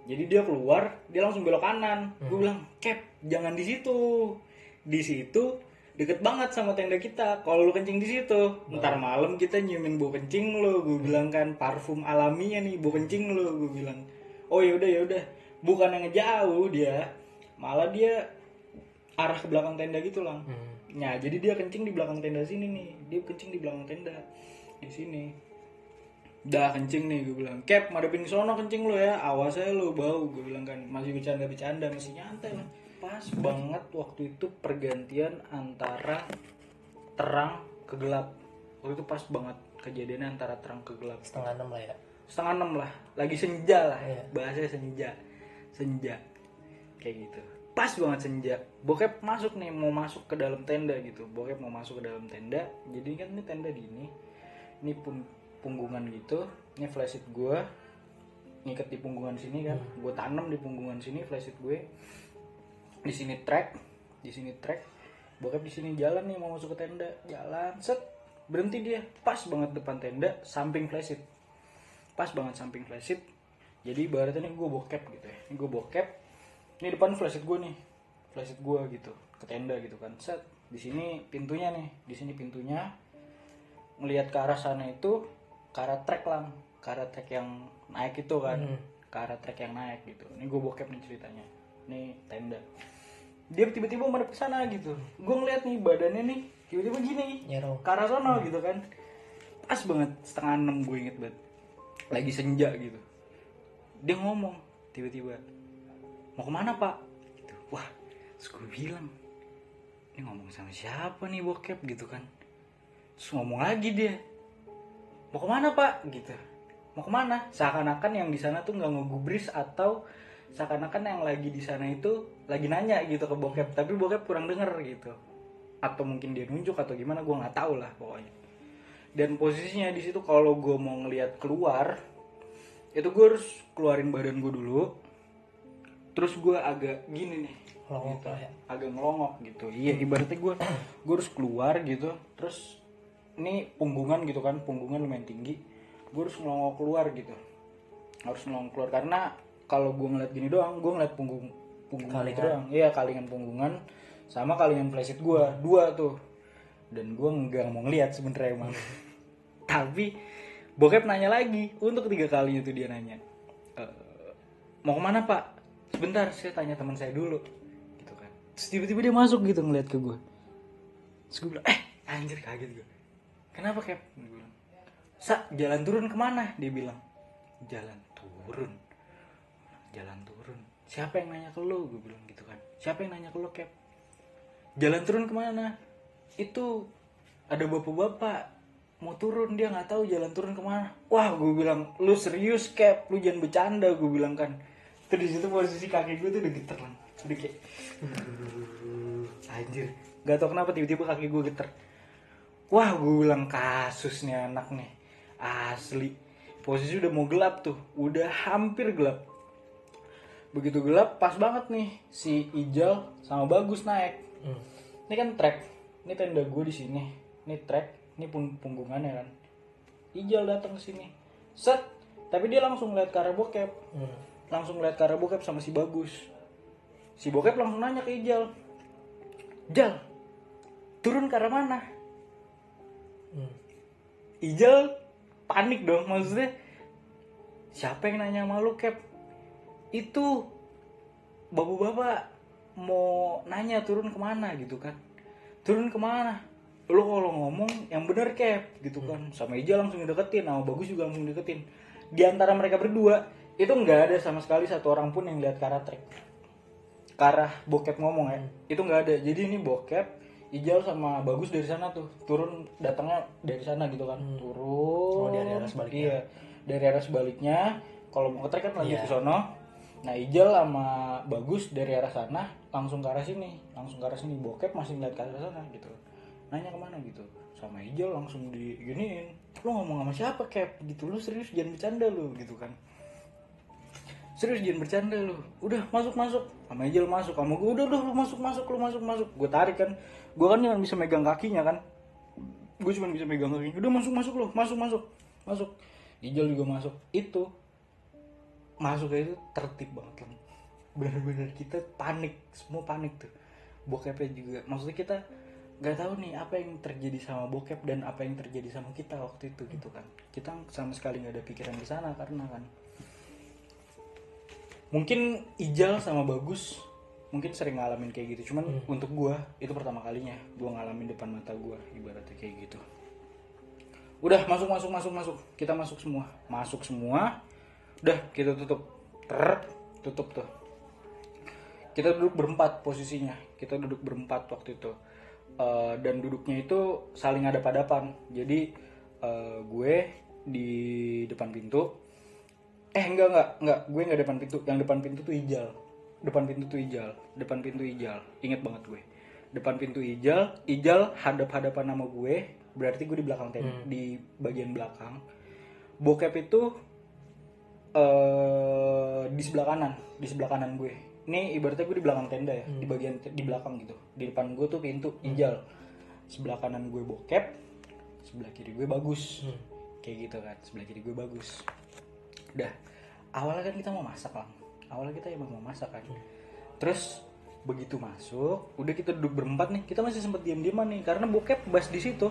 Jadi dia keluar, dia langsung belok kanan. Gue bilang, Kep, jangan di situ. Di situ deket banget sama tenda kita. Kalau lu kencing di situ, ntar malam kita nyiumin bau kencing lu. Gue bilang kan, parfum alaminya nih, bau kencing lu. Gue bilang, oh yaudah. Bukan yang ngejauh dia, malah dia arah ke belakang tenda gitu lang. Nah jadi dia kencing di belakang tenda sini nih. Dia kencing di belakang tenda di sini. Dah kencing nih, gue bilang, Kep madepin sono kencing lo ya, awas aja lo bau. Gue bilang kan, masih bercanda masih nyantai lah. Pas banget waktu itu pergantian antara terang ke gelap. Waktu itu pas banget kejadiannya antara terang ke gelap. 5:30 lah ya. 5:30 lah, lagi senja lah. Iya. Bahasanya senja kayak gitu. Pas banget senja, Bokep masuk nih, mau masuk ke dalam tenda gitu. Bokep mau masuk ke dalam tenda. Jadi kan ini tenda gini, ini punggungan gitu. Ini flashlight gue ngikat di punggungan sini kan. Gue tanam di punggungan sini flashlight gue. Di sini track. Bokep di sini jalan nih mau masuk ke tenda, jalan set, berhenti dia pas banget depan tenda, samping flashlight. Pas banget samping flashlight. Jadi ibaratnya nih gue bokep gitu ya. Ini gue bokep. Ini depan flashlight gue nih, flashlight gue gitu ke tenda gitu kan. Set, di sini pintunya nih, di sini pintunya. Ngelihat ke arah sana itu, ke arah trek lang, ke arah trek yang naik itu kan, ke arah trek yang naik gitu. Ini gue bokep nih ceritanya. Ini tenda. Dia tiba-tiba madep ke sana gitu. Gue ngeliat nih badannya nih, tiba-tiba gini, Nyerong. ke arah sana gitu kan. Pas banget 5:30 gue inget banget. Lagi senja gitu. Dia ngomong tiba-tiba, mau kemana pak? Gitu. Wah, terus gue bilang, ini ngomong sama siapa nih bokep gitu kan. Terus ngomong lagi dia, mau kemana pak? Gitu. Mau kemana? Seakan-akan yang di sana tuh nggak ngegubris, atau seakan-akan yang lagi di sana itu lagi nanya gitu ke bokep, tapi bokep kurang denger gitu. Atau mungkin dia nunjuk atau gimana, gue nggak tahu lah pokoknya. Dan posisinya di situ kalau gue mau ngelihat keluar, itu gue harus keluarin badan gue dulu. Terus gue agak gini nih, Ngelongok gitu. lah ya. Agak ngelongok gitu. Iya, ibaratnya gue harus keluar gitu. Terus ini punggungan gitu kan, punggungan lumayan tinggi. Gue harus ngelongok keluar gitu. Harus ngelongok keluar karena kalau gue ngeliat gini doang, gue ngeliat punggungan itu doang. Iya, kalingan punggungan sama kalingan flashlight gue, dua tuh. Dan gue nggak mau ngeliat sebenernya emang. Tapi bokep nanya lagi, untuk 3 kalinya tuh dia nanya, mau kemana pak? Sebentar, saya tanya teman saya dulu gitu kan. Terus tiba-tiba dia masuk gitu ngeliat ke gue. Terus gue bilang, anjir, kaget gue. Kenapa Kep? Gue bilang, Sa, jalan turun kemana? Dia bilang, jalan turun. Siapa yang nanya ke lo? Gue bilang gitu kan. Siapa yang nanya ke lo Kep? Jalan turun kemana? Itu ada bapak-bapak mau turun, dia nggak tahu jalan turun kemana. Wah, gue bilang, lu serius Kep? Lu jangan bercanda, gue bilang kan. Terus di situ posisi kaki gue tuh udah geter lah, udah kayak anjir, nggak tau kenapa tiba-tiba kaki gue geter. Wah, gue bilang kasus nih anak nih, asli. Posisi udah mau gelap tuh, udah hampir gelap. Begitu gelap, pas banget nih si Ijal sama Bagus naik. Ini kan trek, ini tenda gue di sini, ini trek, ini punggungannya kan. Ijal datang ke sini, set, tapi dia langsung ngeliat ke arah bokep. Langsung lihat ke arah bokep sama si Bagus. Si bokep langsung nanya ke Ijal, Jal, turun ke arah mana? Ijal panik dong, maksudnya siapa yang nanya sama lu Cap? Itu bapak-bapak mau nanya turun kemana gitu kan, turun kemana, lu kalau ngomong yang bener Cap gitu kan. Sama Ija langsung deketin, sama Bagus juga langsung deketin. Di antara mereka berdua itu nggak ada sama sekali satu orang pun yang lihat ke arah track, ke arah bokep ngomong ya, itu nggak ada. Jadi ini bokep, Ijal sama Bagus dari sana tuh turun, datangnya dari sana gitu kan, turun dari arah sebaliknya. iya, dari arah sebaliknya. Kalau mau ke track kan lanjut ke sono. Nah Ijal sama Bagus dari arah sana langsung ke arah sini, langsung ke arah sini. Bokep masih ngeliat ke arah sana gitu, nanya kemana gitu. Sama Ijal langsung diginiin, lu ngomong sama siapa Cap gitu, lu serius jangan bercanda lu gitu kan, serius jangan bercanda lu, udah masuk. Sama Ijal masuk, sama gue udah lu masuk. Gue tarik kan, gue kan cuma bisa megang kakinya kan, gue cuma bisa megang kakinya, udah masuk lu, masuk. Ijal juga masuk. Itu masuk itu tertib banget lah, bener-bener kita panik, semua panik tuh. Bokepnya juga, maksudnya kita nggak tahu nih apa yang terjadi sama bokep dan apa yang terjadi sama kita waktu itu gitu kan. Kita sama sekali nggak ada pikiran di sana karena kan mungkin Ijal sama Bagus mungkin sering ngalamin kayak gitu, cuman untuk gue itu pertama kalinya gue ngalamin depan mata gue ibaratnya kayak gitu. Udah masuk, kita masuk semua, udah kita tutup, tutup tuh. Kita duduk berempat posisinya, kita duduk berempat waktu itu. Dan duduknya itu saling hadap-hadapan. Jadi gue di depan pintu. Enggak, gue nggak depan pintu. Yang depan pintu tuh Ijal. Depan pintu Ijal. Ingat banget gue. Depan pintu Ijal hadap-hadapan sama gue. Berarti gue di belakang di bagian belakang. Bokep itu di sebelah kanan gue. Ini ibaratnya gue di belakang tenda ya, di bagian di belakang gitu. Di depan gue tuh pintu Ijal. Sebelah kanan gue bokep, sebelah kiri gue Bagus. Kayak gitu kan, sebelah kiri gue Bagus. Udah, awalnya kan kita mau masak lah. Awalnya kita emang mau masak kan. Terus begitu masuk, udah kita duduk berempat nih, kita masih sempet diam-diaman nih karena bokep bas di situ.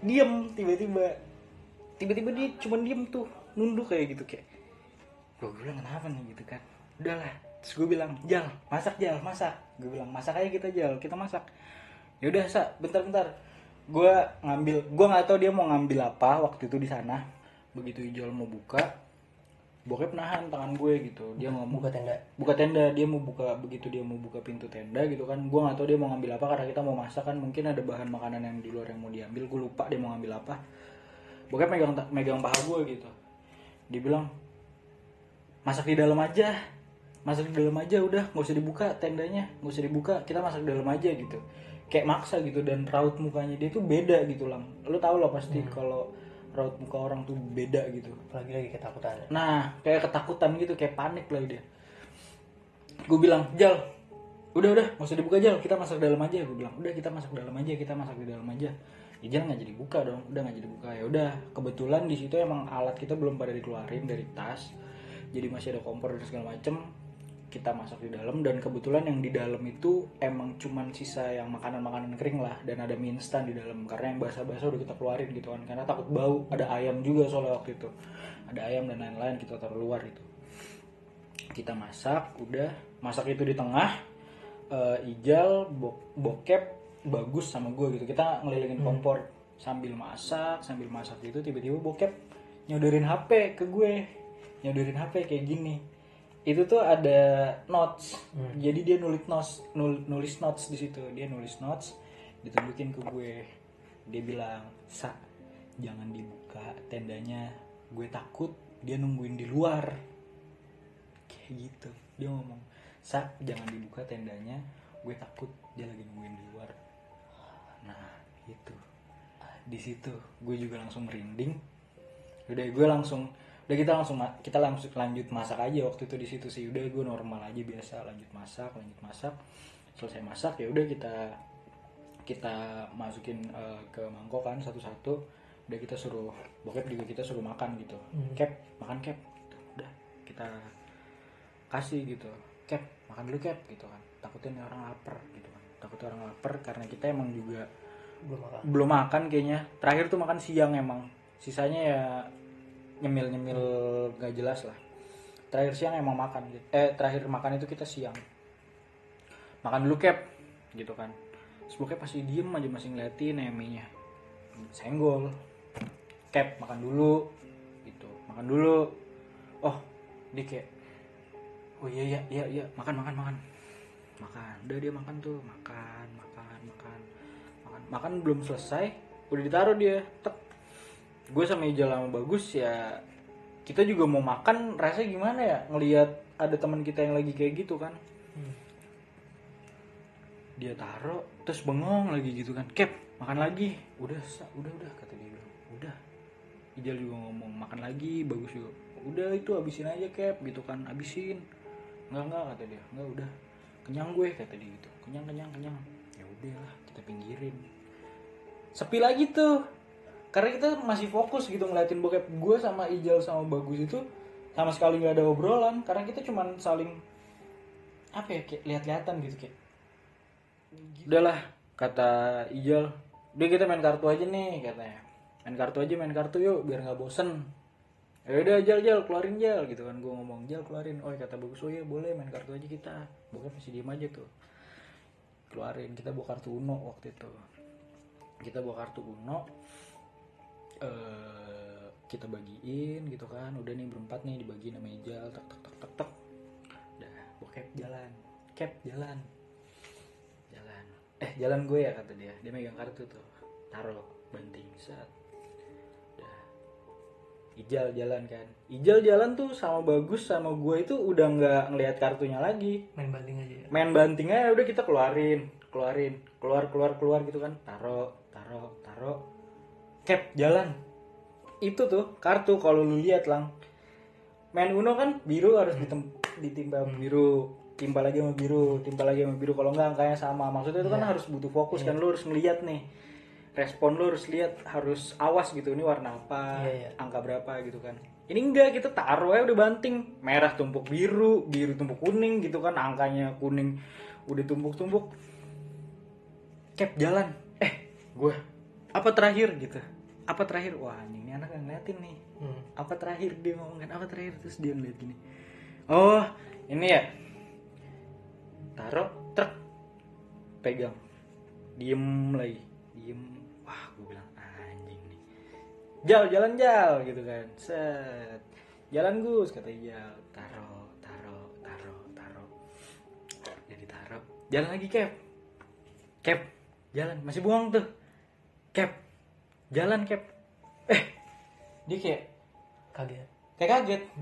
Diam tiba-tiba dia cuma diem tuh, nunduk kayak gitu kayak. Gue bilang kenapa nih gitu kan. Udahlah, terus gue bilang, Jal, masak. Gue bilang, masak aja kita masak. Ya udah, bentar. Gue nggak tahu dia mau ngambil apa waktu itu di sana. Begitu Ijal mau buka, bokep nahan tangan gue gitu. Dia mau buka tenda, dia mau buka, begitu dia mau buka pintu tenda gitu kan. Gue nggak tahu dia mau ngambil apa karena kita mau masak kan, mungkin ada bahan makanan yang di luar yang mau diambil. Gue lupa dia mau ngambil apa. Bokep megang paha gue gitu. Dia bilang, masak di dalam aja udah, nggak usah dibuka tendanya, nggak usah dibuka, kita masak di dalam aja gitu. Kayak maksa gitu, dan raut mukanya dia tuh beda gitu Lang. Lu tau lah pasti kalau raut muka orang tuh beda gitu, apalagi lagi ketakutan. Nah kayak ketakutan gitu, kayak panik lah dia. Gue bilang, Jal, udah nggak usah dibuka Jal, kita masak dalam aja. Gue bilang, udah kita masak di dalam aja. Ijal nggak jadi buka dong, udah nggak jadi buka. Ya udah, kebetulan di situ emang alat kita belum pada dikeluarin dari tas, jadi masih ada kompor dan segala macem. Kita masak di dalam, dan kebetulan yang di dalam itu emang cuman sisa yang makanan kering lah, dan ada mie instan di dalam karena yang basah-basah udah kita keluarin gitu kan, karena takut bau. Ada ayam juga soalnya waktu itu, ada ayam dan lain-lain, kita taruh luar itu. Kita masak, udah masak itu di tengah. Ijal, bokep, Bagus sama gue gitu, kita ngelilingin kompor sambil masak gitu. Tiba-tiba bokep nyodorin HP ke gue, kayak gini. Itu tuh ada notes, jadi dia nulis notes di situ. Dia nulis notes, ditunjukin ke gue. Dia bilang, Sa, jangan dibuka tendanya, gue takut dia nungguin di luar. Kayak gitu dia ngomong, Sa, jangan dibuka tendanya, gue takut dia lagi nungguin di luar. Nah itu di situ gue juga langsung merinding. Udah kita langsung lanjut masak aja waktu itu di situ sih. Udah gue normal aja biasa, lanjut masak. Selesai masak ya udah kita masukin ke mangkok kan satu-satu. Udah kita suruh bokep juga, kita suruh makan gitu. Makan Cap gitu. Udah kita kasih gitu, Cap makan dulu Cap gitu kan. Takutnya orang lapar gitu kan. Karena kita emang juga belum makan kayaknya. Terakhir tuh makan siang emang. sisanya ya nyemil gak jelas lah. Terakhir siang emang makan gitu. Terakhir makan itu kita siang makan dulu Cap gitu kan. Terus bokep pasti diem aja masih ngeliatin Emi-nya, senggol. Cap makan dulu gitu, makan dulu. Oh dia kayak oh iya makan. Udah dia makan tuh, makan belum selesai udah ditaruh dia. Gue sama Ijal sama Bagus ya, kita juga mau makan, rasanya gimana ya ngelihat ada teman kita yang lagi kayak gitu kan. Dia taruh terus bengong lagi gitu kan. Cap makan lagi. Udah kata dia bilang. Udah. Ijal juga ngomong makan lagi, Bagus juga. Udah itu habisin aja Cap gitu kan, habisin. Enggak kata dia. Enggak udah. Kenyang gue kata dia gitu. Kenyang. Ya udahlah, kita pinggirin. Sepi lagi tuh. Karena kita masih fokus gitu ngeliatin bokep. Gue sama Ijal sama Bagus itu sama sekali enggak ada obrolan karena kita cuman saling apa ya, kayak lihat-lihatan gitu kayak. Udahlah kata Ijal, udah kita main kartu aja nih katanya. Main kartu yuk biar nggak bosen. Ya udah Jal keluarin Jal gitu kan, gue ngomong Jal keluarin. Oh kata Bagus, oh ya boleh main kartu aja kita. Bokep masih diem aja tuh. Keluarin, kita bawa kartu Uno waktu itu. Kita bawa kartu Uno, kita bagiin gitu kan. Udah nih berempat nih dibagiin sama Ijal, tek. Udah bokep jalan, Cap jalan. Jalan gue ya kata dia. Dia megang kartu tuh, taruh banting set. Udah Ijal jalan kan. Ijal jalan tuh sama Bagus sama gue itu udah nggak ngelihat kartunya lagi. Main banting aja ya? Main banting aja udah, kita keluarin. Keluar gitu kan. Taruh. Cap jalan. Itu tuh kartu kalau lu lihat lang. Main Uno kan biru harus ditimpa biru. Timpal lagi sama biru, kalau enggak angkanya sama. Maksudnya itu kan harus butuh fokus kan, lu harus ngeliat nih respon, lu harus lihat, harus awas gitu, ini warna apa, angka berapa gitu kan. Ini enggak, kita taruh aja udah banting, merah tumpuk biru tumpuk kuning gitu kan, angkanya kuning udah tumpuk. Cap jalan, gue apa terakhir gitu, wah anjing ini anak ngeliatin nih. Apa terakhir, dia ngomong kan apa terakhir, terus dia ngeliat gini, oh ini ya, taruh, truk, pegang, diem. Wah gue bilang anjing nih, jalan gitu kan, set, jalan Gus kata Jal, taruh, jadi taruh, jalan lagi Cap, jalan, masih buang tuh, Cap, jalan Cap, dia kayak kaget.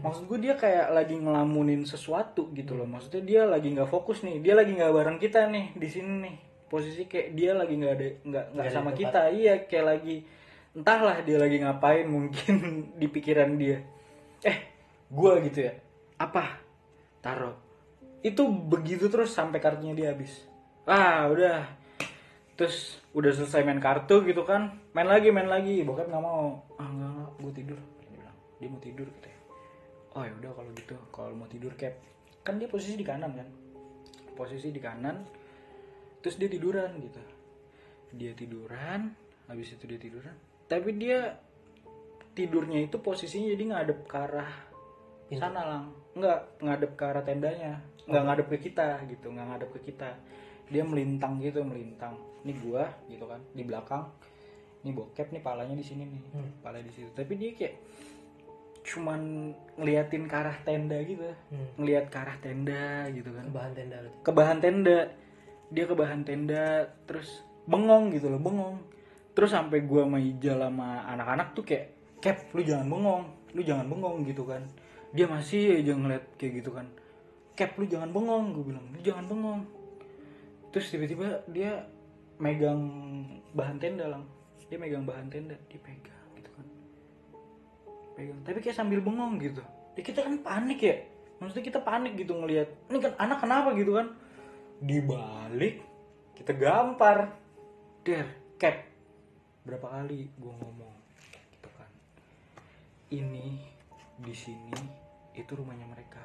Maksud gue dia kayak lagi ngelamunin sesuatu gitu loh. Maksudnya dia lagi nggak fokus nih, dia lagi nggak bareng kita nih di sini nih. Posisi kayak dia lagi nggak sama kita. Iya, kayak lagi entahlah dia lagi ngapain mungkin di pikiran dia. Gue gitu ya. Apa? Taruh. Itu begitu terus sampai kartunya dia habis. Udah. Terus udah selesai main kartu gitu kan. Main lagi. Bokap nggak mau. Enggak, gue tidur. Dia mau tidur gitu ya. Oh ya udah kalau gitu, kalau mau tidur Cap, kan dia posisi di kanan kan, terus dia tiduran gitu. Habis itu dia tiduran, tapi dia tidurnya itu posisinya jadi ngadep ke arah sana lang, nggak ngadep ke arah tendanya, nggak ngadep ke kita gitu, dia melintang. Ini gua gitu kan di belakang, ini bokep nih palanya di sini nih, pala di situ, tapi dia kayak cuman ngeliatin ke arah tenda gitu, ngeliat ke arah tenda gitu kan, ke bahan tenda, dia ke bahan tenda, terus bengong gitu loh, terus sampai gua sama Ijal sama anak-anak tuh kayak, Cap lu jangan bengong gitu kan, dia masih aja ngeliat kayak gitu kan, Cap lu jangan bengong, gue bilang lu jangan bengong, terus tiba-tiba dia megang bahan tenda lang, dia pegang tapi kayak sambil bengong gitu. Ya kita kan panik ya, maksudnya kita panik gitu ngelihat ini kan anak kenapa gitu kan, dibalik kita gampar, Cap berapa kali gue ngomong gitu kan, ini di sini itu rumahnya mereka,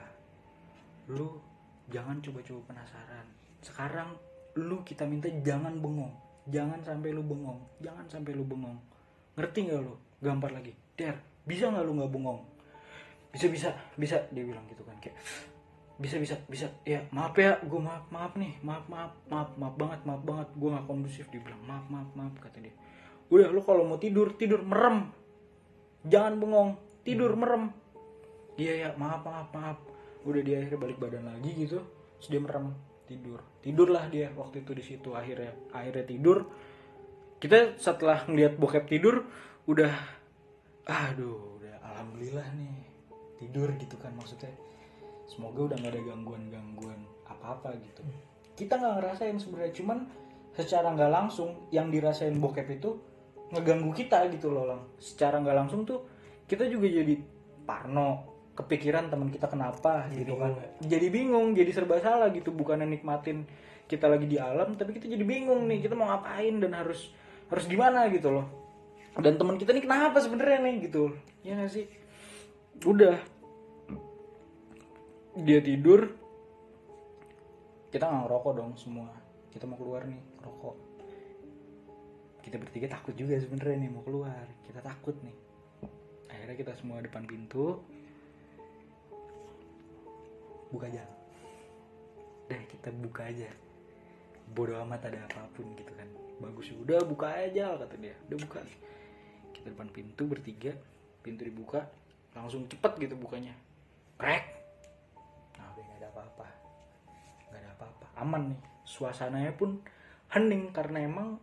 lu jangan coba-coba penasaran, sekarang lu kita minta jangan sampai lu bengong, ngerti nggak lu, gampar lagi. Der, bisa nggak lu nggak bengong? Bisa dia bilang gitu kan, kayak bisa ya maaf ya, gue maaf nih, maaf banget gue nggak kondusif. Dia bilang maaf kata dia. Udah, lu kalau mau tidur merem, jangan bengong, tidur merem. Iya ya, maaf. Udah, dia akhirnya balik badan lagi gitu, terus dia merem, tidurlah dia waktu itu di situ. Akhirnya tidur. Kita setelah ngeliat bokep tidur udah alhamdulillah nih tidur gitu kan, maksudnya semoga udah nggak ada gangguan apa gitu. Kita nggak ngerasain sebenarnya, cuman secara nggak langsung yang dirasain bokep itu ngeganggu kita gitu loh Lang. Secara nggak langsung tuh kita juga jadi parno, kepikiran teman kita kenapa gitu kan, jadi bingung, jadi serba salah gitu. Bukannya nikmatin kita lagi di alam, tapi kita jadi bingung nih kita mau ngapain dan harus gimana gitu loh. Dan teman kita nih kenapa sebenarnya nih gitu, ya nggak sih? Udah, dia tidur, kita nggak ngerokok dong semua. Kita mau keluar nih rokok. Kita bertiga takut juga sebenarnya nih mau keluar. Kita takut nih. Akhirnya kita semua depan pintu, buka aja. Udah, kita buka aja. Bodoh amat ada apapun gitu kan. Bagus, udah buka aja kata dia. Udah buka. Kita depan pintu bertiga, pintu dibuka, langsung cepet gitu bukanya. Krek. Nah, nggak ada apa-apa, aman nih. Suasananya pun hening karena emang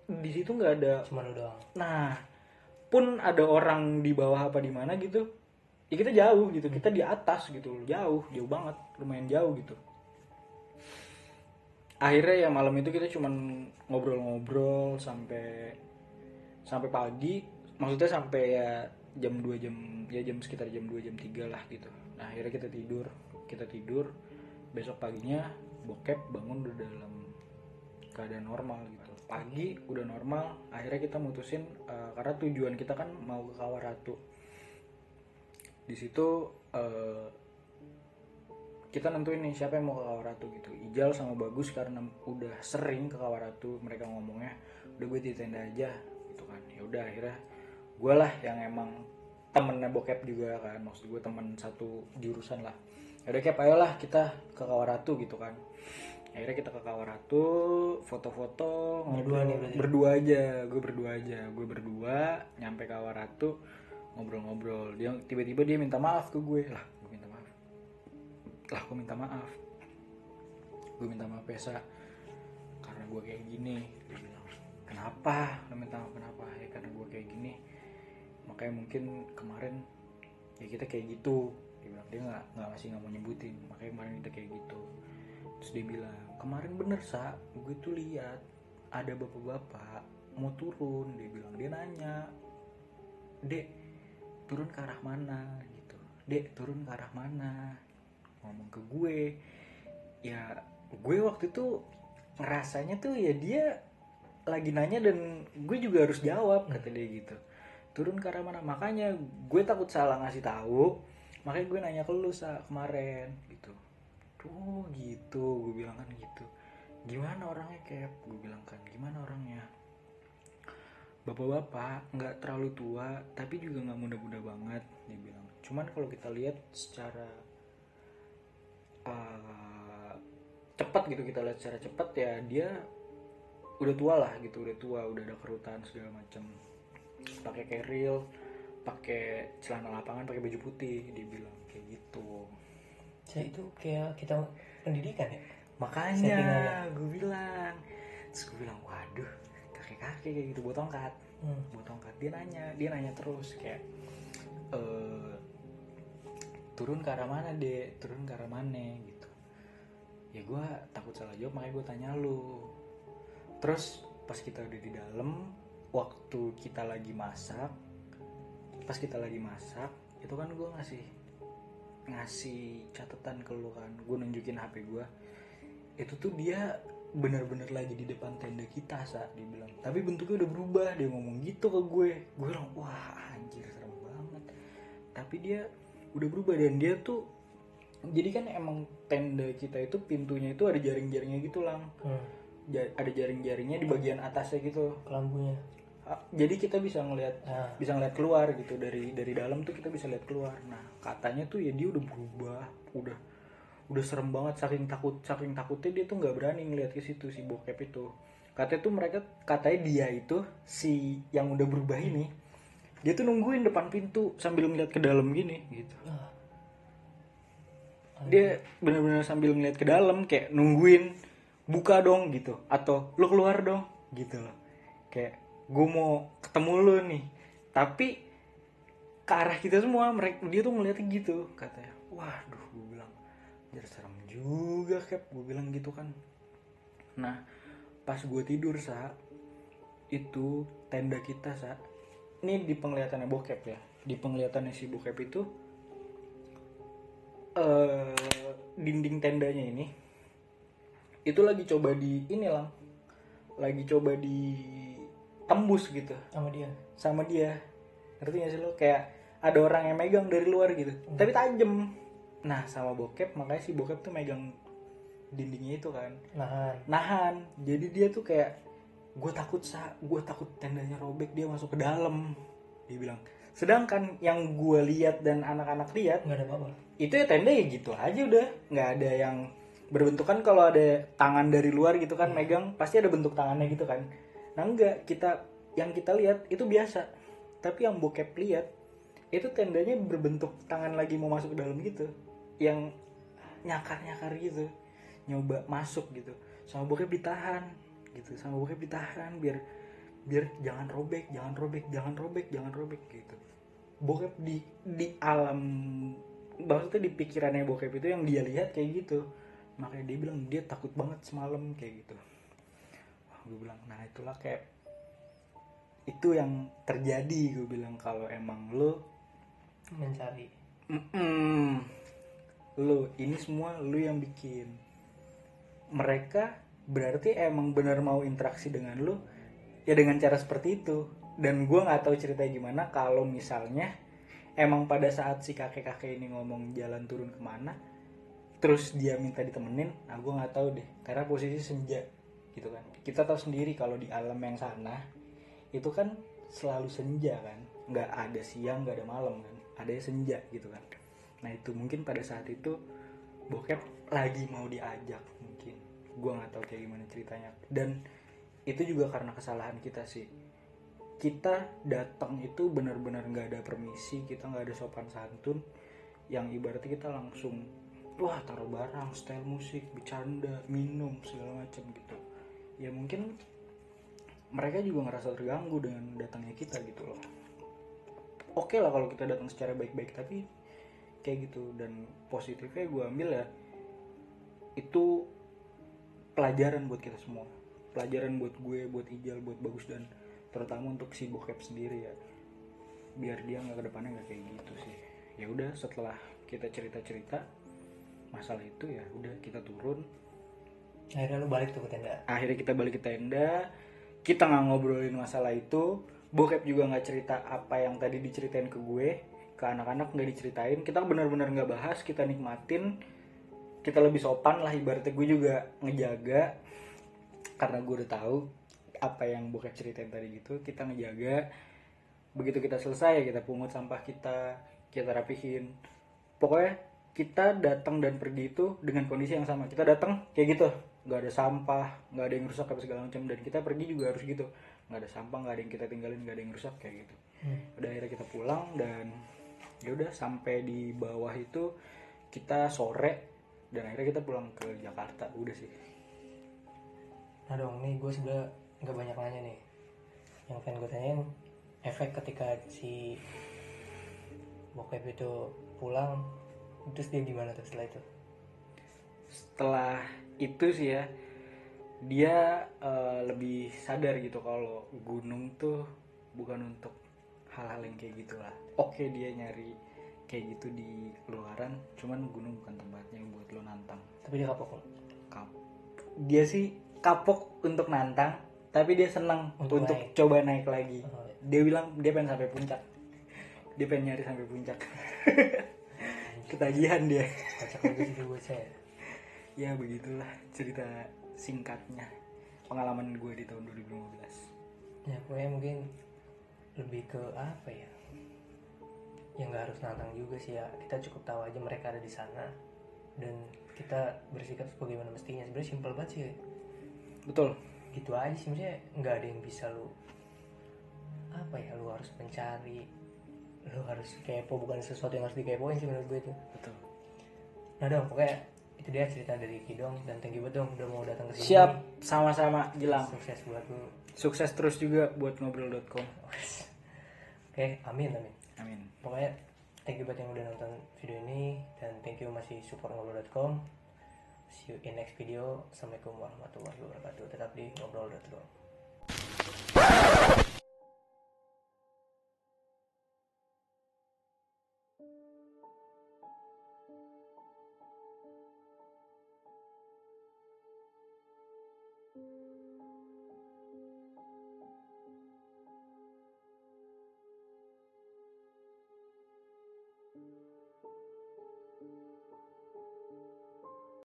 di situ nggak ada, Cuma lu doang. nah pun ada orang di bawah apa di mana gitu ya, kita jauh gitu, kita di atas gitu, jauh banget, lumayan jauh gitu. Akhirnya ya malam itu kita cuman ngobrol-ngobrol sampai pagi, maksudnya sampai ya jam sekitar jam 2 jam 3 lah gitu. Nah, akhirnya kita tidur. Besok paginya bokep bangun udah dalam keadaan normal gitu. Pagi udah normal. Akhirnya kita mutusin karena tujuan kita kan mau ke Kawaratu. Di situ kita nentuin nih siapa yang mau ke Kawaratu gitu. Ijal sama Bagus karena udah sering ke Kawaratu, mereka ngomongnya udah gue di tenda aja gitu kan. Ya udah, akhirnya gue lah yang emang temennya bokep juga kan, maksud gue temen satu jurusan lah. Ya udah, kayak ayolah kita ke Kawaratu gitu kan. Akhirnya kita ke Kawaratu, foto-foto, berdua aja, gue berdua nyampe Kawaratu, ngobrol-ngobrol. Dia tiba-tiba dia minta maaf ke gue. Gue minta maaf. Gue minta maaf ya, Sa, karena gue kayak gini. Dia bilang, kenapa? Lo minta maaf kenapa? Ya karena gue kayak gini, makanya mungkin kemarin ya kita kayak gitu. Dia bilang, dia nggak mau nyebutin, makanya kemarin kita kayak gitu. Terus dia bilang, kemarin bener Sa, gue tuh lihat ada bapak-bapak mau turun. Dia bilang, dia nanya, Dek, turun ke arah mana gitu. Dek, turun ke arah mana? Ngomong ke gue. Ya gue waktu itu ngerasanya tuh ya dia lagi nanya dan gue juga harus jawab, kata dia gitu. Turun ke arah mana? Makanya gue takut salah ngasih tahu, makanya gue nanya ke lu Sa kemarin gitu. Tuh gitu, gue bilang kan gitu. Gimana orangnya Kep? Gue bilang kan, gimana orangnya? Bapak-bapak, nggak terlalu tua, tapi juga nggak muda-muda banget. Dia bilang. Cuman kalau kita lihat secara cepat gitu, kita lihat secara cepat ya dia udah tua lah gitu, udah ada kerutan segala macam. Pakai keril, pakai celana lapangan, pakai baju putih. Dia bilang kayak gitu. Saya itu kayak kita pendidikan ya. Makanya gue bilang, terus gue bilang, waduh, kakek kayak gitu, bawa tongkat. Dia nanya terus kayak turun ke arah mana Dek, turun ke arah mana gitu. Ya gue takut salah jawab, makanya gue tanya lu. Terus pas kita udah di dalam, waktu kita lagi masak, itu kan gue ngasih catatan ke lu kan, gue nunjukin HP gue. Itu tuh dia bener-bener lagi di depan tenda kita saat dia bilang, tapi bentuknya udah berubah. Dia ngomong gitu ke gue bilang, wah anjir serem banget. Tapi dia udah berubah dan dia tuh, jadi kan emang tenda kita itu pintunya itu ada jaring-jaringnya gitu Lang. Ada jaring-jaringnya di bagian atasnya gitu, Kelambunya. jadi kita bisa ngelihat Ah. bisa ngeliat keluar gitu dari dalam tuh kita bisa lihat keluar. Nah katanya tuh ya dia udah berubah, udah serem banget, saking takutnya dia tuh nggak berani ngeliat ke situ si bokep itu. Katanya tuh katanya dia itu si yang udah berubah ini, dia tuh nungguin depan pintu sambil ngeliat ke dalam gini gitu. Dia benar-benar sambil ngeliat ke dalam kayak nungguin buka dong gitu, atau lu keluar dong gitu loh, kayak gue mau ketemu lu nih, tapi ke arah kita semua. Dia tuh ngeliatnya gitu katanya. Waduh, gue bilang jadi serem juga Kep, gue bilang gitu kan. Nah pas gue tidur itu tenda kita ini di penglihatannya bokep ya, di penglihatannya si bokep itu dinding tendanya ini itu lagi coba lagi coba ditembus gitu sama dia. Ngerti gak sih lo, kayak ada orang yang megang dari luar gitu, tapi tajem. Nah sama bokep, makanya si bokep tuh megang dindingnya itu kan, nahan. Jadi dia tuh kayak, gue takut tendanya robek, dia masuk ke dalam, dia bilang. Sedangkan yang gue lihat dan anak-anak lihat nggak ada apa-apa, itu ya tenda ya gitu aja udah, nggak ada yang berbentuk. Kan kalau ada tangan dari luar gitu kan megang, pasti ada bentuk tangannya gitu kan. Nah enggak, yang kita lihat itu biasa, tapi yang bokep lihat itu tendanya berbentuk tangan lagi mau masuk ke dalam gitu, yang nyakar gitu, nyoba masuk gitu. Sama bokep ditahan gitu, biar jangan robek gitu. Bokep di alam, maksudnya di pikirannya bokep itu yang dia lihat kayak gitu, makanya dia bilang dia takut banget semalam kayak gitu. Wah, gue bilang nah itulah kayak itu yang terjadi. Gue bilang kalau emang lo mencari lo ini semua lo yang bikin, mereka berarti emang benar mau interaksi dengan lo ya dengan cara seperti itu. Dan gue nggak tahu ceritanya gimana kalau misalnya emang pada saat si kakek ini ngomong jalan turun kemana terus dia minta ditemenin. Nah gue nggak tahu deh, karena posisi senja gitu kan. Kita tahu sendiri kalau di alam yang sana itu kan selalu senja kan, nggak ada siang nggak ada malam kan, ada senja gitu kan. Nah itu mungkin pada saat itu bokep lagi mau diajak, mungkin gue nggak tahu kayak gimana ceritanya. Dan itu juga karena kesalahan kita sih, kita datang itu benar-benar nggak ada permisi, kita nggak ada sopan santun, yang ibaratnya kita langsung wah taruh barang, style musik, bercanda, minum segala macam gitu. Ya mungkin mereka juga ngerasa terganggu dengan datangnya kita gitu loh. Oke lah kalau kita datang secara baik-baik, tapi kayak gitu. Dan positifnya gue ambil ya itu pelajaran buat kita semua, pelajaran buat gue, buat Ijal, buat Bagus, dan terutama untuk si bokep sendiri ya, biar dia nggak kedepannya nggak kayak gitu sih. Ya udah, setelah kita cerita masalah itu ya udah kita turun. Akhirnya lu balik tuh ke tenda. Akhirnya kita balik ke tenda, kita nggak ngobrolin masalah itu. Bokep juga nggak cerita apa yang tadi diceritain ke gue, ke anak-anak nggak diceritain. Kita benar-benar nggak bahas, kita nikmatin, kita lebih sopan lah ibaratnya. Gue juga ngejaga karena gue udah tahu apa yang bokep ceritain tadi gitu. Kita ngejaga, begitu kita selesai kita pungut sampah kita rapihin. Pokoknya kita datang dan pergi itu dengan kondisi yang sama. Kita datang kayak gitu, nggak ada sampah, nggak ada yang rusak apa segala macam, dan kita pergi juga harus gitu, nggak ada sampah, nggak ada yang kita tinggalin, nggak ada yang rusak kayak gitu. Udah akhirnya kita pulang, dan ya udah sampai di bawah itu kita sore, dan akhirnya kita pulang ke Jakarta. Udah sih. Nah dong, nih gue sebenernya nggak banyak nanya nih. Yang pengen gue tanyain, efek ketika si bokep itu pulang, terus dia gimana tuh setelah itu? Setelah itu sih ya, dia lebih sadar gitu kalau gunung tuh bukan untuk hal-hal yang kayak gitulah. Oke, dia nyari kayak gitu di luaran, cuman gunung bukan tempatnya buat lo nantang. Tapi dia kapok. Dia sih kapok untuk nantang, tapi dia senang untuk coba naik lagi. Dia bilang dia pengen sampai puncak, dia pengen nyari sampai puncak. Ketagihan dia. Kocak juga sih bocah. Ya begitulah cerita singkatnya pengalaman gue di tahun 2015. Ya pokoknya mungkin lebih ke apa ya, yang nggak harus nantang juga sih ya, kita cukup tahu aja mereka ada di sana dan kita bersikap sebagaimana mestinya. Sebenarnya simpel banget sih, Betul. gitu aja sih. Maksudnya nggak ada yang bisa lu apa ya, lu harus mencari, lu harus kepo, bukan sesuatu yang harus dikepoin sih menurut gue itu. Betul. Nah dong, pokoknya itu dia cerita dari Kidong, dan thank you banget dong udah mau datang ke sini. Siap, sama-sama Gilang. Sukses buat lu. Sukses terus juga buat ngobrol.com. Oke, amin amin. Amin. Pokoknya thank you banget yang udah nonton video ini, dan thank you masih support ngobrol.com. See you in next video. Assalamualaikum warahmatullahi wabarakatuh. Tetap di ngobrol.com.